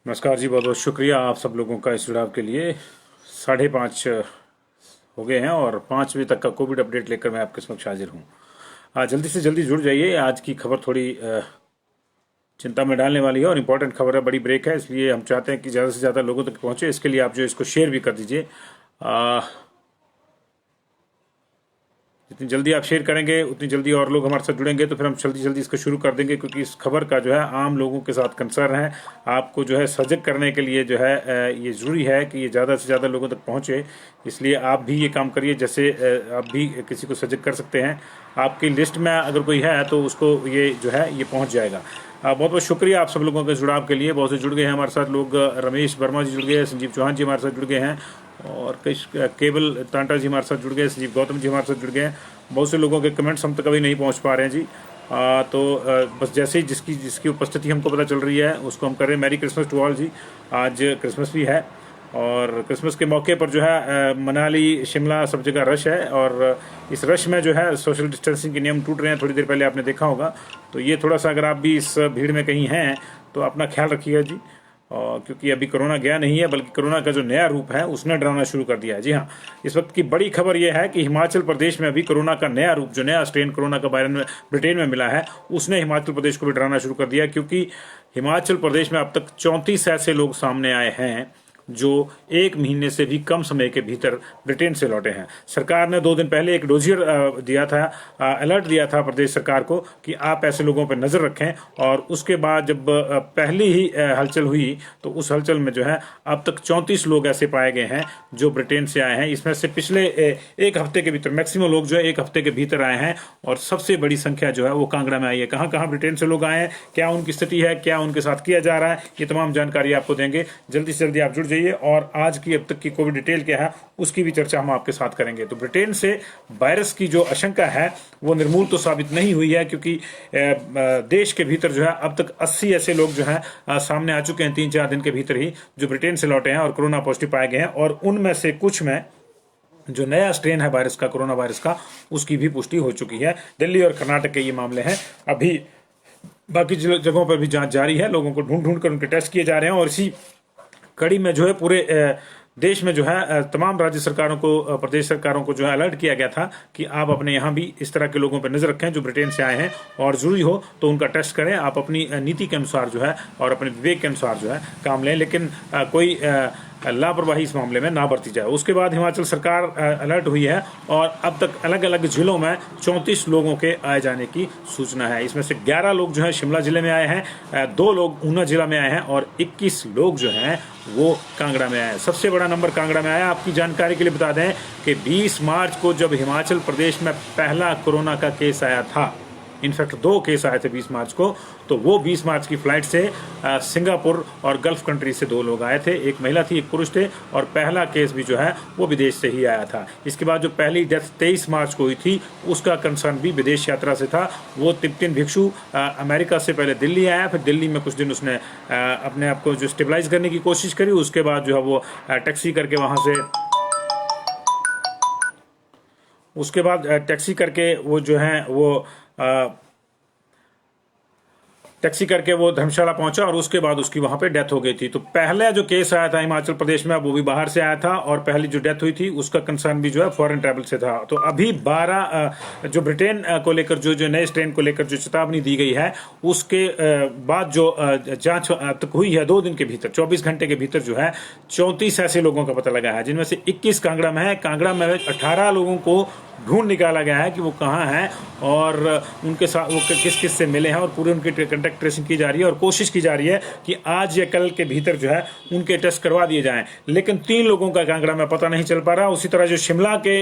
नमस्कार जी, बहुत बहुत शुक्रिया आप सब लोगों का इस जुड़ाव के लिए। 5:30 हो गए हैं और 5 बजे तक का कोविड अपडेट लेकर मैं आपके समक्ष हाजिर हूँ। जल्दी से जल्दी जुड़ जाइए। आज की खबर थोड़ी चिंता में डालने वाली है और इम्पोर्टेंट खबर है, बड़ी ब्रेक है, इसलिए हम चाहते हैं कि ज़्यादा से ज़्यादा लोगों तक पहुँचे। इसके लिए आप जो इसको शेयर भी कर दीजिए। जितनी जल्दी आप शेयर करेंगे उतनी जल्दी और लोग हमारे साथ जुड़ेंगे, तो फिर हम जल्दी जल्दी इसको शुरू कर देंगे, क्योंकि इस खबर का जो है आम लोगों के साथ कंसर्न है। आपको जो है सजग करने के लिए जो है ये ज़रूरी है कि ये ज़्यादा से ज़्यादा लोगों तक पहुँचे। इसलिए आप भी ये काम करिए, जैसे आप भी किसी को सजग कर सकते हैं। आपकी लिस्ट में अगर कोई है तो उसको ये जो है ये पहुँच जाएगा। बहुत बहुत शुक्रिया आप सब लोगों के जुड़ाव के लिए। बहुत से जुड़ गए हैं हमारे साथ लोग। रमेश वर्मा जी जुड़ गए हैं, संजीव चौहान जी हमारे साथ जुड़ गए हैं, और केवल टांटा जी हमारे साथ जुड़ गए, संजीव गौतम जी हमारे साथ जुड़ गए हैं। बहुत से लोगों के कमेंट्स हम तक अभी नहीं पहुंच पा रहे हैं जी। बस जैसे ही जिसकी जिसकी उपस्थिति हमको पता चल रही है उसको हम कर रहे हैं। मैरी क्रिसमस टू ऑल जी। आज क्रिसमस भी है और क्रिसमस के मौके पर जो है मनाली शिमला सब जगह रश है, और इस रश में जो है सोशल डिस्टेंसिंग के नियम टूट रहे हैं। थोड़ी देर पहले आपने देखा होगा, तो ये थोड़ा सा अगर आप भी इस भीड़ में कहीं हैं तो अपना ख्याल रखिएगा जी। क्योंकि अभी कोरोना गया नहीं है, बल्कि कोरोना का जो नया रूप है उसने डराना शुरू कर दिया है। जी हाँ, इस वक्त की बड़ी खबर यह है कि हिमाचल प्रदेश में अभी कोरोना का नया रूप, जो नया स्ट्रेन कोरोना का ब्रिटेन में मिला है, उसने हिमाचल प्रदेश को भी डराना शुरू कर दिया। क्योंकि हिमाचल प्रदेश में अब तक 34 ऐसे लोग सामने आए हैं जो 1 महीने से भी कम समय के भीतर ब्रिटेन से लौटे हैं। सरकार ने 2 दिन पहले एक डोजियर दिया था, अलर्ट दिया था प्रदेश सरकार को कि आप ऐसे लोगों पर नजर रखें। और उसके बाद जब पहली ही हलचल हुई तो उस हलचल में जो है अब तक 34 लोग ऐसे पाए गए हैं जो ब्रिटेन से आए हैं। इसमें से पिछले एक हफ्ते के भीतर मैक्सिमम लोग जो है 1 हफ्ते के भीतर आए हैं, और सबसे बड़ी संख्या जो है वो कांगड़ा में आई है। कहाँ कहाँ ब्रिटेन से लोग आए हैं, क्या उनकी स्थिति है, क्या उनके साथ किया जा रहा है, ये तमाम जानकारी आपको देंगे। जल्दी से जल्दी आप जुड़ जाइए, और आज की अब तक की कोविड डिटेल क्या है उसकी भी चर्चा हम आपके साथ करेंगे। तो ब्रिटेन से वायरस की जो आशंका है वो निर्मूल तो साबित नहीं हुई है, क्योंकि देश के भीतर जो है अब तक 80 ऐसे लोग जो है सामने आ चुके हैं 3-4 दिन के भीतर ही, जो ब्रिटेन से लौटे हैं और कोरोना पॉजिटिव पाए गए हैं। और उनमें से कुछ में जो नया स्ट्रेन है वायरस का, कोरोना वायरस का, उसकी भी पुष्टि हो चुकी है। दिल्ली और कर्नाटक के ये मामले हैं। अभी बाकी जगहों पर भी जांच जारी है, लोगों को ढूंढ ढूंढ कर उनके टेस्ट किए जा रहे हैं। और इसी कड़ी में जो है पूरे देश में जो है तमाम राज्य सरकारों को, प्रदेश सरकारों को जो है अलर्ट किया गया था कि आप अपने यहाँ भी इस तरह के लोगों पर नजर रखें जो ब्रिटेन से आए हैं, और जरूरी हो तो उनका टेस्ट करें। आप अपनी नीति के अनुसार जो है और अपने विवेक के अनुसार जो है काम लें, लेकिन कोई लापरवाही इस मामले में ना बरती जाए। उसके बाद हिमाचल सरकार अलर्ट हुई है और अब तक अलग अलग जिलों में 34 लोगों के आए जाने की सूचना है। इसमें से 11 लोग जो है शिमला जिले में आए हैं, 2 लोग ऊना जिला में आए हैं, और 21 लोग जो हैं वो कांगड़ा में आए हैं। सबसे बड़ा नंबर कांगड़ा में आया। आपकी जानकारी के लिए बता दें कि 20 मार्च को जब हिमाचल प्रदेश में पहला कोरोना का केस आया था, इनफैक्ट 2 केस आए थे 20 मार्च को, तो वो 20 मार्च की फ्लाइट से सिंगापुर और गल्फ कंट्री से 2 लोग आए थे, एक महिला थी, एक पुरुष थे, और पहला केस भी जो है वो विदेश से ही आया था। इसके बाद जो पहली डेथ 23 मार्च को हुई थी उसका कंसर्न भी विदेश यात्रा से था। वो तिब्बतियन भिक्षु अमेरिका से पहले दिल्ली आया, फिर दिल्ली में कुछ दिन उसने अपने आप को जो स्टेबलाइज करने की कोशिश करी, उसके बाद जो है वो टैक्सी करके वहाँ से, उसके बाद टैक्सी करके वो जो है वो टैक्सी करके वो धर्मशाला पहुंचा, और उसके बाद उसकी वहां पे डेथ हो गई थी। तो पहला जो केस आया था हिमाचल प्रदेश में वो भी बाहर से आया था, और पहली जो डेथ हुई थी उसका कंसर्न भी जो है फॉरेन ट्रैवल से था। तो अभी 12 जो ब्रिटेन को लेकर जो नए स्ट्रेन को लेकर जो चेतावनी दी गई है, उसके बाद जो जांच अब तक हुई है 2 दिन के भीतर, 24 घंटे के भीतर जो है 34 ऐसे लोगों का पता लगा है, जिनमें से 21 कांगड़ा में है। कांगड़ा में 18 लोगों को ढूंढ निकाला गया है कि वो कहाँ हैं और उनके साथ वो किस किस से मिले हैं, और पूरे उनके कंटेक्ट कॉन्टैक्ट ट्रेसिंग की जा रही है और कोशिश की जा रही है कि आज या कल के भीतर जो है उनके टेस्ट करवा दिए जाएं। लेकिन 3 लोगों का कांगड़ा में पता नहीं चल पा रहा। उसी तरह जो शिमला के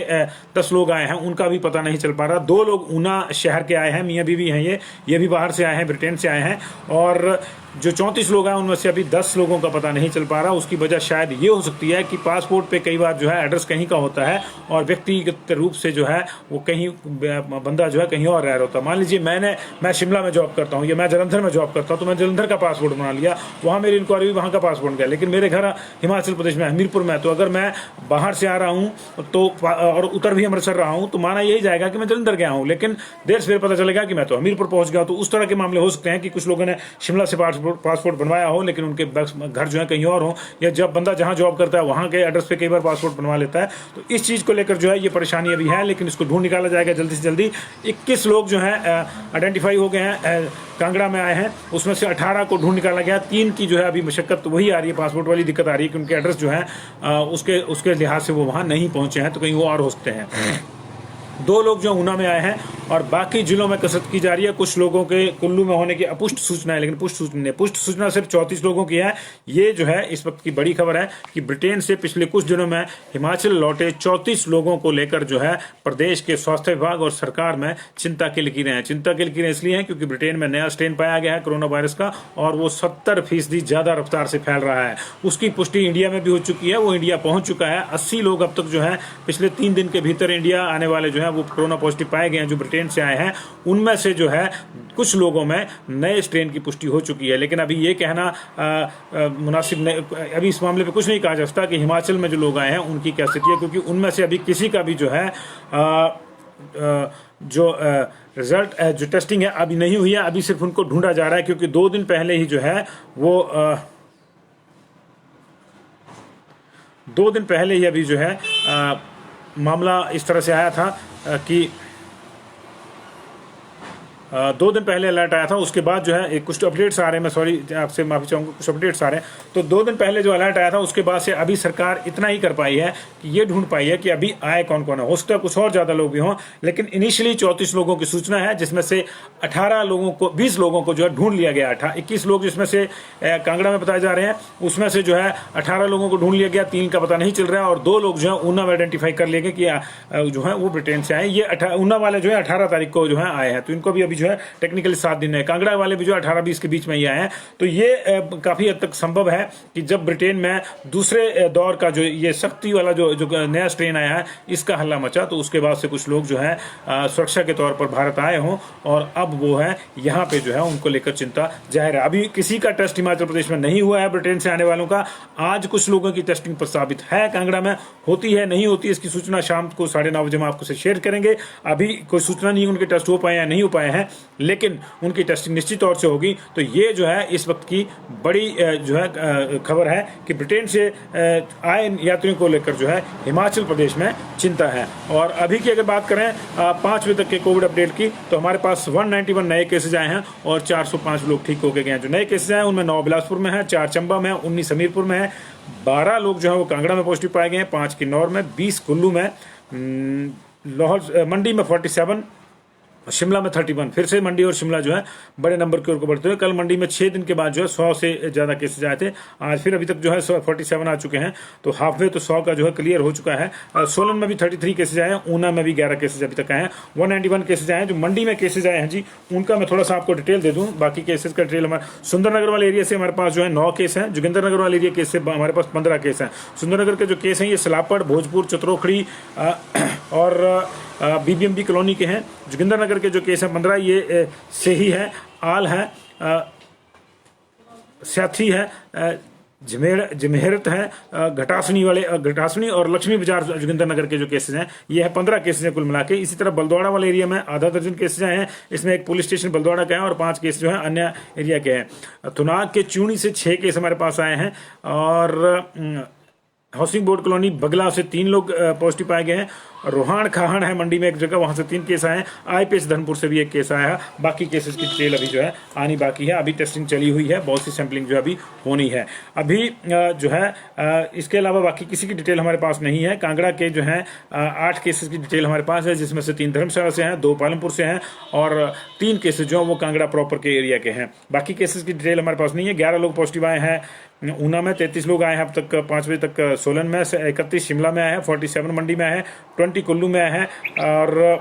10 लोग आए हैं उनका भी पता नहीं चल पा रहा। 2 लोग ऊना शहर के आए हैं, मियाँ बीवी हैं, ये भी बाहर से आए हैं, ब्रिटेन से आए हैं। और जो 34 लोग हैं उनमें से अभी 10 लोगों का पता नहीं चल पा रहा। उसकी वजह शायद ये हो सकती है कि पासपोर्ट पे कई बार जो है एड्रेस कहीं का होता है और व्यक्तिगत रूप से जो है वो कहीं बंदा जो है कहीं और रह रहा होता है। मान लीजिए मैं शिमला में जॉब करता हूँ या मैं जलंधर में जॉब करता हूँ, तो मैं जलंधर का पासपोर्ट बना लिया, वहाँ मेरी इंक्वायरी हुई, वहाँ का पासपोर्ट गया, लेकिन मेरे घर हिमाचल प्रदेश में हमीरपुर में है। तो अगर मैं बाहर से आ रहा हूँ तो और उतर भी अमृतसर रहा हूँ तो माना यही जाएगा कि मैं जलंधर गया हूँ, लेकिन देर से पता चलेगा कि मैं तो हमीरपुर पहुंच गया। तो उस तरह के मामले हो सकते हैं कि कुछ लोगों ने शिमला से पासपोर्ट बनवाया हो लेकिन उनके घर जो है कहीं और हो, या जब बंदा जहां जॉब करता है वहां के एड्रेस पे कई बार पासपोर्ट बनवा लेता है। तो इस चीज को लेकर जो है ये परेशानी अभी है, लेकिन इसको ढूंढ निकाला जाएगा जल्दी से जल्दी। 21 लोग जो है आइडेंटिफाई हो गए हैं, कांगड़ा में आए हैं, उसमें से 18 को ढूंढ निकाला गया। 3 की जो है अभी मशक्कत वही आ रही है, पासपोर्ट वाली दिक्कत आ रही है कि उनके एड्रेस जो है उसके लिहाज से वो वहां नहीं पहुंचे हैं, तो कहीं वो और हो सकते हैं। 2 लोग जो ऊना में आए हैं और बाकी जिलों में कसरत की जा रही है। कुछ लोगों के कुल्लू में होने की अपुष्ट सूचना है, लेकिन पुष्ट सूचना सिर्फ 34 लोगों की है। ये जो है इस वक्त की बड़ी खबर है कि ब्रिटेन से पिछले कुछ दिनों में हिमाचल लौटे 34 लोगों को लेकर जो है प्रदेश के स्वास्थ्य विभाग और सरकार में चिंता की लकीरें हैं। चिंता की लकीरें इसलिए हैं क्योंकि ब्रिटेन में नया स्ट्रेन पाया गया है कोरोना वायरस का और वो 70% ज्यादा रफ्तार से फैल रहा है। उसकी पुष्टि इंडिया में भी हो चुकी है, वो इंडिया पहुंच चुका है। 80 लोग अब तक जो है पिछले 3 दिन के भीतर इंडिया आने वाले जो है वो कोरोना पॉजिटिव पाए गए हैं, जो ब्रिटेन से आए हैं। उनमें से जो है कुछ लोगों में नए स्ट्रेन की पुष्टि हो चुकी है, लेकिन अभी ये कहना मुनासिब नहीं, अभी इस मामले पे कुछ नहीं कहा जा सकता कि हिमाचल में जो लोग आए हैं उनकी क्या स्थिति है, क्योंकि उनमें से अभी किसी का भी जो है जो रिजल्ट जो टेस्टिंग है अभी नहीं हुई है। अभी सिर्फ उनको ढूंढा जा रहा है, क्योंकि 2 दिन पहले ही जो है वो 2 दिन पहले ही अभी जो है मामला इस तरह से आया था कि 2 दिन पहले अलर्ट आया था। उसके बाद जो है कुछ अपडेट्स आ रहे हैं, मैं सॉरी आपसे माफी चाहूंगा, कुछ अपडेट्स आ रहे हैं। तो 2 दिन पहले जो अलर्ट आया था उसके बाद से अभी सरकार इतना ही कर पाई है कि ये ढूंढ पाई है कि अभी आए कौन कौन है। हो सकता है कुछ और ज्यादा लोग भी हों, लेकिन इनिशियली 34 लोगों की सूचना है, जिसमें से 18 लोगों को 20 लोगों को जो है ढूंढ लिया गया। 21 लोग जिसमें से कांगड़ा में बताए जा रहे हैं, उसमें से जो है 18 लोगों को ढूंढ लिया गया, 3 का पता नहीं चल रहा है और 2 लोग जो है ऊना में आइडेंटिफाई कर लिए गए कि जो है वो ब्रिटेन से आए। ये ऊना वाले जो है 18 तारीख को जो है आए हैं, तो इनको भी अभी जो है टेक्निकली 7 दिन है। कांगड़ा वाले भी जो 18-20 के बीच में ही आए हैं। तो ये काफी हद तक संभव है कि जब ब्रिटेन में दूसरे दौर का जो ये सख्ती वाला जो नया स्ट्रेन आया है इसका हल्ला मचा, तो उसके बाद से कुछ लोग जो है सुरक्षा के तौर पर भारत आए हों और अब वो है यहाँ पे जो है उनको लेकर चिंता जाहिर है। अभी किसी का टेस्ट हिमाचल प्रदेश में नहीं हुआ है ब्रिटेन से आने वालों का। आज कुछ लोगों की टेस्टिंग प्रस्तावित है, कांगड़ा में होती है नहीं होती इसकी सूचना शाम को 9:30 बजे हम आपको शेयर करेंगे। अभी कोई सूचना नहीं उनके टेस्ट हो पाए या नहीं हो पाए हैं, लेकिन उनकी टेस्टिंग निश्चित तौर से होगी। तो ये जो है इस वक्त की बड़ी जो है खबर है कि ब्रिटेन से आए यात्रियों को लेकर जो है हिमाचल प्रदेश में चिंता है। और अभी की अगर बात करें 5 बजे तक के कोविड अपडेट की, तो हमारे पास 191 नए केसेज आए हैं और 405 लोग ठीक हो गए हैं। जो नए केसेज आए उनमें 9 बिलासपुर में है, 4 चंबा में, 19 हमीरपुर में है, 12 लोग जो है वो कांगड़ा में पॉजिटिव पाए गए हैं, 5 किन्नौर में, 20 कुल्लू में, लाहौल मंडी में 47, शिमला में 31। फिर से मंडी और शिमला जो है बड़े नंबर की ओर को बढ़ते हुए, कल मंडी में 6 दिन के बाद जो है 100 से ज्यादा केसेज आए थे। आज फिर अभी तक जो है 47 आ चुके हैं, तो हाफवे तो 100 का जो है क्लियर हो चुका है। सोलन में भी 33 केसेज आए हैं, ऊना में भी 11 केसेज अभी तक आए हैं, 191 केसेज आए हैं। जो मंडी में केसेज आए हैं जी, उनका मैं थोड़ा सा आपको डिटेल दे दूं। बाकी केसेज का डिटेल हमारे सुंदरनगर वाले एरिया से हमारे पास जो है 9 केस हैं, जोगिंद्रनगर वाले एरिया केस से हमारे पास 15 केस हैं। सुंदरनगर के जो केस हैं ये सलापड़, भोजपुर, चतरोखड़ी और बीबीएमबी कॉलोनी के हैं। जोगिंद्रनगर के जो केस हैं 15 ये से ही है, आल है, साथी है, जमेहरत है, घटासनी और लक्ष्मी बाजार जोगिंद्रनगर के जो केसेज हैं ये है 15 केसेज हैं कुल मिला के। इसी तरह बलदौड़ा वाले एरिया में आधा दर्जन केसेज आए हैं, इसमें एक पुलिस स्टेशन बलदौड़ा का है और 5 केस जो है अन्य एरिया के हैं। थुनाग के चूनी से 6 केस हमारे पास आए हैं और हाउसिंग बोर्ड कॉलोनी बगला से 3 लोग पॉजिटिव पाए गए हैं रोहाण खाहण है मंडी में एक जगह, वहां से 3 केस आए हैं। IPS धनपुर से भी 1 केस आया है। बाकी केसेस की डिटेल अभी जो है आनी बाकी है। अभी टेस्टिंग चली हुई है, बहुत सी सैंपलिंग जो अभी होनी है। अभी जो है इसके अलावा बाकी किसी की डिटेल हमारे पास नहीं है। कांगड़ा के जो है 8 केसेस की डिटेल हमारे पास है, जिसमें से 3 धर्मशाला से हैं, 2 पालमपुर से हैं और 3 केसेस जो वो कांगड़ा प्रॉपर के एरिया के हैं। बाकी केसेस की डिटेल हमारे पास नहीं है। 11 लोग पॉजिटिव आए हैं ऊना में, 33 लोग आए हैं अब तक 5 बजे तक सोलन में, 31 शिमला में आए हैं, 47 मंडी में आए हैं, 20 कुल्लू में आए हैं और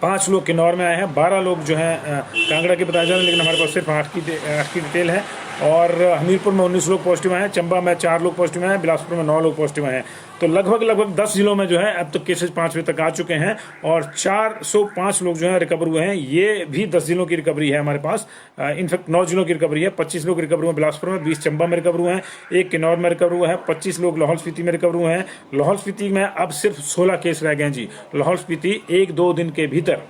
5 लोग किन्नौर में आए हैं। 12 लोग जो हैं कांगड़ा के बताए जा रहे हैं, लेकिन हमारे पास सिर्फ 8 की डिटेल है। और हमीरपुर में 19 लोग पॉजिटिव आए हैं, चंबा में 4 लोग पॉजिटिव आए हैं, बिलासपुर में 9 लोग पॉजिटिव आए हैं। तो लगभग 10 जिलों में जो है अब तक केसेस 5 बजे तक आ चुके हैं और 405 लोग जो है रिकवर हुए हैं। ये भी 10 जिलों की रिकवरी है हमारे पास। इनफैक्ट 9 जिलों की रिकवरी है। 25 लोग रिकवर हुए बिलासपुर में, 20 चंबा में रिकवर हुए हैं, 1 किन्नौर में रिकवर हुआ है, 25 लोग लाहौल स्पीति में रिकवर हुए हैं। लाहौल स्पीति में अब सिर्फ 16 केस रह गए हैं जी। लाहौल स्पीति 1-2 दिन के भीतर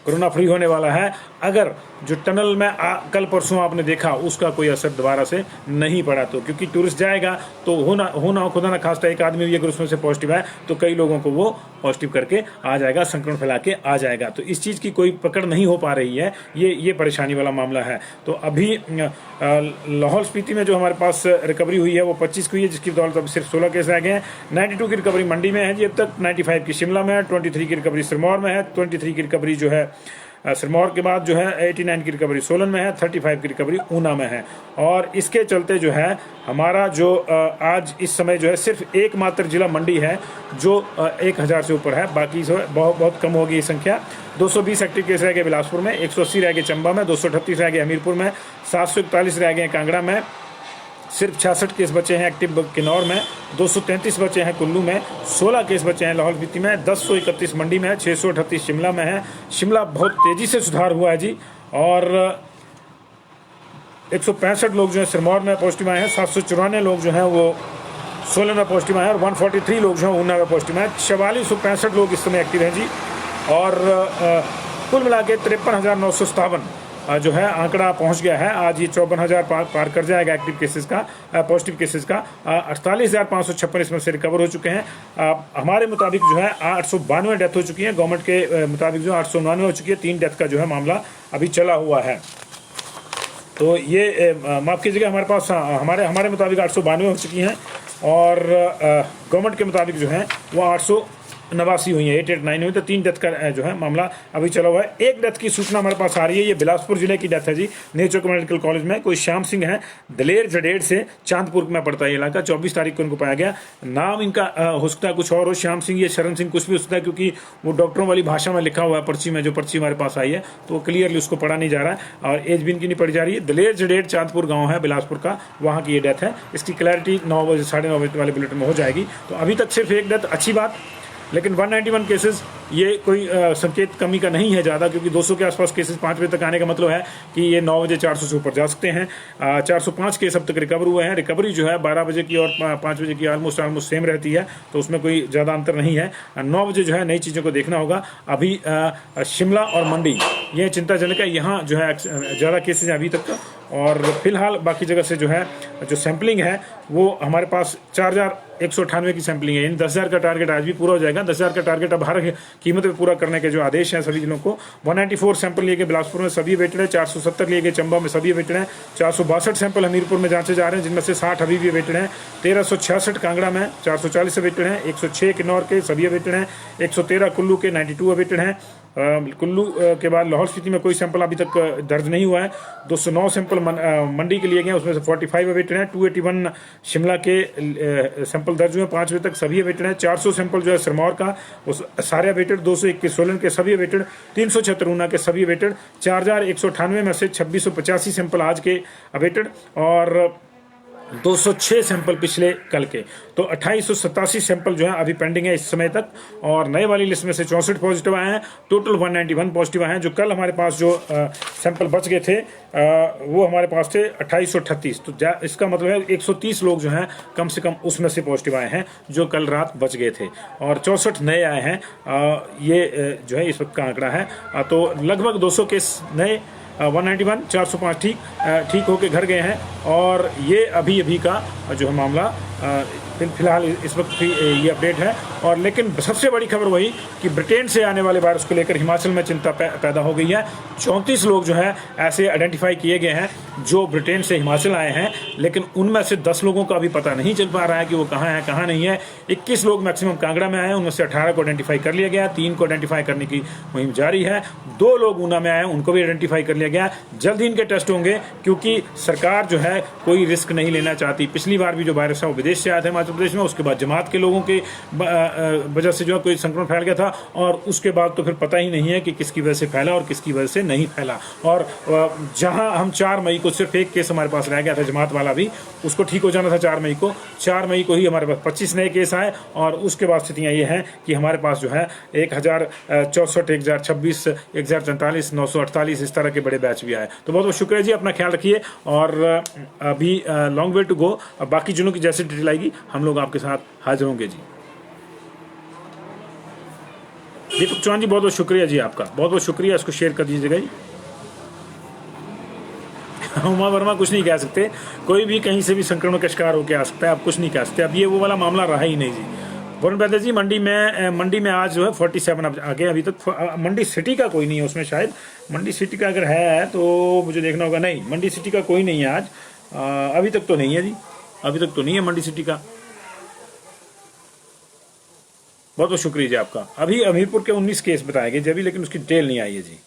कोरोना फ्री होने वाला है, अगर जो टनल में कल परसों आपने देखा उसका कोई असर दोबारा से नहीं पड़ा तो। क्योंकि टूरिस्ट जाएगा तो होना खुदा ना खास्ता एक आदमी भी अगर उसमें से पॉजिटिव है तो कई लोगों को वो पॉजिटिव करके आ जाएगा, संक्रमण फैला के आ जाएगा। तो इस चीज़ की कोई पकड़ नहीं हो पा रही है, ये परेशानी वाला मामला है। तो अभी लाहौल स्पीति में जो हमारे पास रिकवरी हुई है वो 25 की हुई है, जिसकी बदौलत अब सिर्फ 16 केस रह गए हैं। 92 की रिकवरी मंडी में है जी अब तक, 95 की शिमला में है, 23 की रिकवरी सिरमौर में है, 23 की रिकवरी जो है सिरमौर के बाद जो है 89 की रिकवरी सोलन में है, 35 की रिकवरी ऊना में है। और इसके चलते जो है हमारा जो आज इस समय जो है सिर्फ एकमात्र जिला मंडी है जो 1000 से ऊपर है, बाकी जो है बहुत कम होगी ये संख्या। 220 एक्टिव केस रह गए बिलासपुर में, 180 रह गए चंबा में, 238 रह गए हमीरपुर में, 741 रह गए कांगड़ा में, सिर्फ 66 केस बचे हैं एक्टिव किन्नौर में, 233 बचे हैं कुल्लू में, 16 केस बचे हैं लाहौल स्पीति में, 1031 मंडी में है, 638 शिमला में है। शिमला बहुत तेजी से सुधार हुआ है जी। और 165 लोग जो है सिरमौर में पॉजिटिव आए हैं, 794 लोग जो हैं वो सोलन में पॉजिटिव आए हैं और 143 लोग जो हैं ऊना में पॉजिटिव आए हैं। 4465 लोग इस समय एक्टिव हैं जी। और कुल मिला के 53,957 जो है आंकड़ा पहुंच गया है। आज ये 54,000 पार कर जाएगा एक्टिव केसेस का, पॉजिटिव केसेस का। 48,556 इसमें से रिकवर हो चुके हैं। हमारे मुताबिक जो है 892 डेथ हो चुकी है, गवर्नमेंट के मुताबिक जो 899 हो चुकी है। 3 डेथ का जो है मामला अभी चला हुआ है। तो ये माफ़ कीजिएगा, हमारे पास हमारे मुताबिक 892 हो चुकी हैं और गवर्नमेंट के मुताबिक जो है वो 889 हुई है, 889 हुई। तो 3 डेथ का जो है मामला अभी चला हुआ है। एक डेथ की सूचना हमारे पास आ रही है, ये बिलासपुर जिले की डेथ है जी। नेचर मेडिकल कॉलेज में कोई श्याम सिंह है, दलेर जडेड़ से, चांदपुर में पड़ता है ये इलाका। 24 तारीख को उनको पाया गया। नाम इनका हो सकता है कुछ और हो, श्याम सिंह, ये शरण सिंह, कुछ भी हो सकता है, क्योंकि वो डॉक्टरों वाली भाषा में लिखा हुआ है पर्ची में, जो पर्ची हमारे पास आई है तो वो क्लियरली उसको पढ़ा नहीं जा रहा है और एज भी इनकी नहीं पढ़ी जा रही है। दलेर जडेड़ चांदपुर गाँव है बिलासपुर का, वहाँ की ये डेथ है। इसकी क्लैरिटी 9 बजे 9:30 बजे वाले बुलेटिन में हो जाएगी। तो अभी तक सिर्फ एक डेथ, अच्छी बात। लेकिन 191 केसेस ये कोई संकेत कमी का नहीं है ज़्यादा, क्योंकि 200 के आसपास केसेस 5 बजे तक आने का मतलब है कि ये 9 बजे 400 से ऊपर जा सकते हैं। 405 केस अब तक रिकवर हुए हैं। रिकवरी जो है 12 बजे की और 5 बजे की ऑलमोस्ट सेम रहती है, तो उसमें कोई ज़्यादा अंतर नहीं है। 9 बजे जो है नई चीज़ों को देखना होगा। अभी शिमला और मंडी ये चिंताजनक है, यहाँ जो है ज़्यादा केसेज हैं अभी तक। और फिलहाल बाकी जगह से जो है जो सैम्पलिंग है वो हमारे पास 4198 की सैम्पलिंग है, यानी 10,000 का टारगेट आज भी पूरा हो जाएगा। 10,000 का टारगेट अब हर कीमत पे पूरा करने के जो आदेश हैं सभी जिलों को। 194 सैंपल लिए गए बिलासपुर में, सभी वेटेड है। 470 लिए गए चंबा में, सभी वेटेड हैं। 462 सैंपल हमीरपुर में जांचे जा रहे हैं, जिनमें से 60 अभी भी वेटेड हैं। 1366 कांगड़ा में, 440 वेटेड हैं। 106 किन्नौर के, सभी वेटेड हैं। 113 कुल्लू के, 92 वेटेड हैं। कुल्लू के बाद लाहौल स्पीति में कोई सैंपल अभी तक दर्ज नहीं हुआ है। 209 सैंपल मंडी के लिए गए, उसमें से 45 अवेटेड हैं। 281 शिमला के सैंपल दर्ज हुए 5 बजे तक, सभी अवेटेड हैं। 400 सैंपल जो है सिरमौर का वो सारे अवेटेड। 221 सोलन के सभी अवेटेड। 376 ऊना के सभी अवेटेड। 4198 में से 2685 सैंपल आज के अवेटेड और 206 सैंपल पिछले कल के। तो 2887 सैंपल जो है अभी पेंडिंग है इस समय तक। और नए वाली लिस्ट में से 64 पॉजिटिव आए हैं। टोटल 191 पॉजिटिव आए हैं। जो कल हमारे पास जो सैंपल बच गए थे वो हमारे पास थे 2838। तो इसका मतलब है 130 लोग जो हैं कम से कम उसमें से पॉजिटिव आए हैं जो कल रात बच गए थे, और 64 नए आए हैं। ये जो है इस वक्त का आंकड़ा है। तो लगभग 200 केस नए, 191, 405 ठीक होके घर गए हैं। और ये अभी का जो है मामला फिलहाल इस वक्त ये अपडेट है। और लेकिन सबसे बड़ी खबर वही कि ब्रिटेन से आने वाले वायरस को लेकर हिमाचल में चिंता पैदा हो गई है। 34 लोग जो है ऐसे आइडेंटिफाई किए गए हैं जो ब्रिटेन से हिमाचल आए हैं, लेकिन उनमें से 10 लोगों का अभी पता नहीं चल पा रहा है कि वो कहाँ है कहाँ नहीं है। 21 लोग मैक्सिमम कांगड़ा में आए हैं, उनमें से 18 को आइडेंटिफाई कर लिया गया, 3 को आइडेंटिफाई करने की मुहिम जारी है। 2 लोग ऊना में आए, उनको भी आइडेंटिफाई कर लिया गया। जल्द ही इनके टेस्ट होंगे क्योंकि सरकार जो है कोई रिस्क नहीं लेना चाहती। पिछली बार भी जो वायरस है वो विदेश से आया था हिमाचल प्रदेश में, उसके बाद जमात के लोगों के वजह से जो है कोई संक्रमण फैल गया था, और उसके बाद तो फिर पता ही नहीं है कि किसकी वजह से फैला और किसकी वजह से नहीं फैला। और जहां हम 4 मई को सिर्फ एक केस हमारे पास रह गया था, जमात वाला भी, उसको ठीक हो जाना था 4 मई को। 4 मई को ही हमारे पास 25 नए केस आए, और उसके बाद स्थितियां ये हैं कि हमारे पास जो है 1064, 1026, 1044, 948 इस तरह के बड़े बैच भी आए। तो बहुत बहुत शुक्रिया जी, अपना ख्याल रखिए। और अभी लॉन्ग वे टू गो। बाकी जिलों की जैसे डिटेल आएगी हम लोग आपके साथ हाजिर होंगे जी। दीपक चौहान जी बहुत बहुत शुक्रिया जी, आपका बहुत बहुत शुक्रिया। इसको शेयर कर दीजिएगा जी। उमा वर्मा कुछ नहीं कह सकते, कोई भी कहीं से भी संक्रमण का शिकार होकर आ सकता है, आप कुछ नहीं कह सकते। अब ये वो वाला मामला रहा ही नहीं जी। वरुण बैदर जी, मंडी में आज जो है 47 अब आगे। अभी तक मंडी सिटी का कोई नहीं है उसमें, शायद मंडी सिटी का अगर है तो मुझे देखना होगा। नहीं, मंडी सिटी का कोई नहीं है आज, अभी तक तो नहीं है जी, अभी तक तो नहीं है मंडी सिटी का। बहुत बहुत शुक्रिया जी आपका। अभी हमीरपुर के 19 केस बताए गए जी अभी, लेकिन उसकी डिटेल नहीं आई है जी।